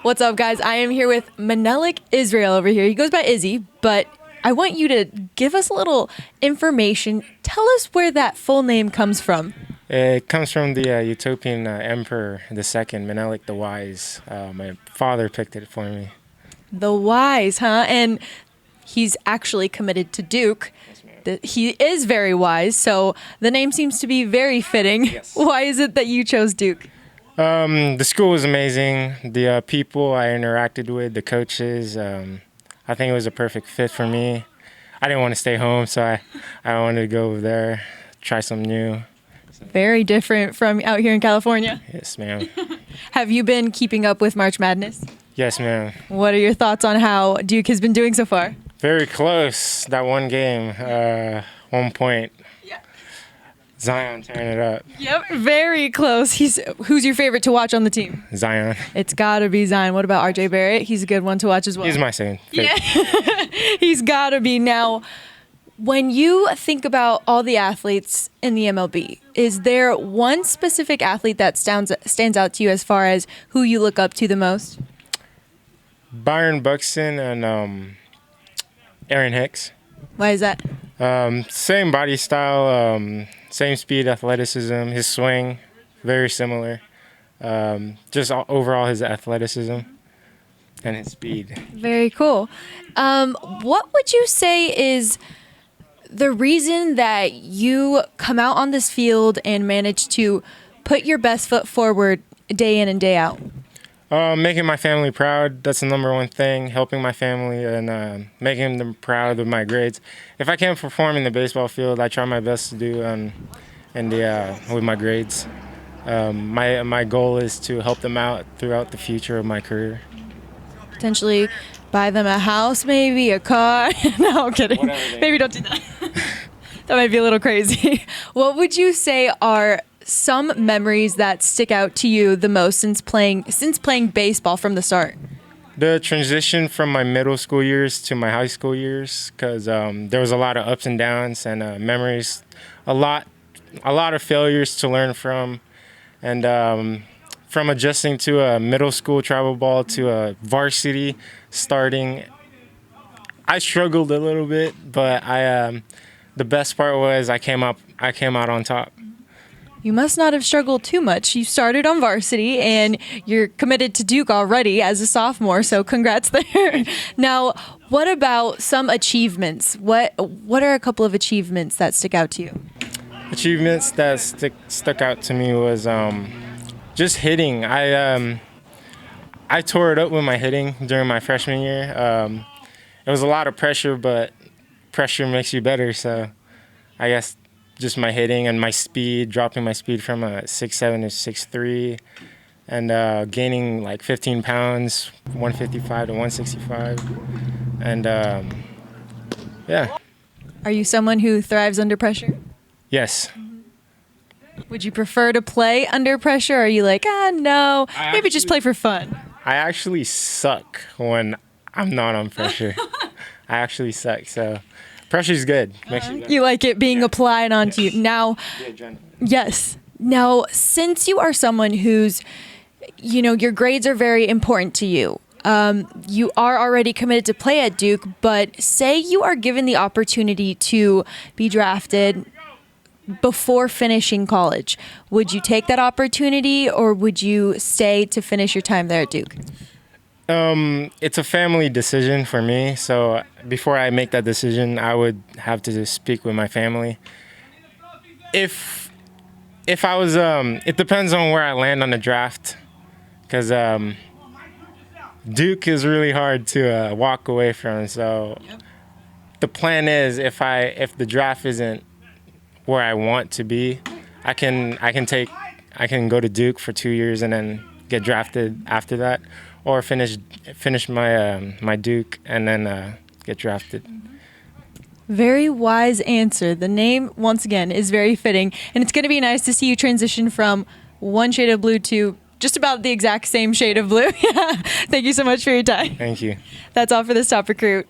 What's up, guys? I am here with Menelik Israel over here. He goes by IZZY, but I want you to give us a little information. Tell us where that full name comes from. It comes from the Utopian Emperor II, Menelik the Wise. My father picked it for me. The Wise, huh? And he's actually committed to Duke. He is very wise, so the name seems to be very fitting. Yes. Why is it that you chose Duke? The school was amazing. The people I interacted with, the coaches, I think it was a perfect fit for me. I didn't want to stay home, so I wanted to go over there, try something new. Very different from out here in California. Yes, ma'am. Have you been keeping up with March Madness? Yes, ma'am. What are your thoughts on how Duke has been doing so far? Very close, that one game, 1 point. Yeah. Zion tearing it up. Yep, very close. Who's your favorite to watch on the team? Zion. It's got to be Zion. What about RJ Barrett? He's a good one to watch as well. He's my second favorite. Yeah. He's got to be. Now, when you think about all the athletes in the MLB, is there one specific athlete that stands out to you as far as who you look up to the most? Byron Buxton and Aaron Hicks. Why is that? Same body style, same speed, athleticism. His swing, very similar. Overall his athleticism and his speed. Very cool. What would you say is the reason that you come out on this field and manage to put your best foot forward day in and day out? Making my family proud, that's the number one thing. Helping my family and making them proud of my grades. If I can't perform in the baseball field, I try my best to do with my grades. My goal is to help them out throughout the future of my career. Potentially buy them a house, maybe a car. No, I'm kidding. Maybe don't do that. That might be a little crazy. What would you say are some memories that stick out to you the most since playing baseball from the start? The transition from my middle school years to my high school years, because there was a lot of ups and downs and memories, a lot of failures to learn from, and from adjusting to a middle school travel ball to a varsity starting. I struggled a little bit, but the best part was I came out on top. You must not have struggled too much. You started on varsity and you're committed to Duke already as a sophomore, so congrats there. Now, what about some achievements? What are a couple of achievements that stick out to you? Achievements that stuck out to me was just hitting. I tore it up with my hitting during my freshman year. It was a lot of pressure, but pressure makes you better, so I guess just my hitting and my speed, dropping my speed from a 6'7" to 6'3", and gaining like 15 pounds, 155 to 165, and yeah. Are you someone who thrives under pressure? Yes. Would you prefer to play under pressure, or are you like, no, maybe just play for fun? I actually suck when I'm not on pressure. I actually suck, so pressure's good. Makes you better. You like it being applied onto you. Now, yes. Now, since you are someone who's, your grades are very important to you, you are already committed to play at Duke, but say you are given the opportunity to be drafted before finishing college. Would you take that opportunity, or would you stay to finish your time there at Duke? It's a family decision for me, so before I make that decision, I would have to speak with my family. If I was, it depends on where I land on the draft, because Duke is really hard to walk away from. So the plan is, if the draft isn't where I want to be, I can go to Duke for 2 years and then get drafted after that. Or finish my Duke and then get drafted. Very wise answer. The name, once again, is very fitting. And it's going to be nice to see you transition from one shade of blue to just about the exact same shade of blue. Thank you so much for your time. Thank you. That's all for this Top Recruit.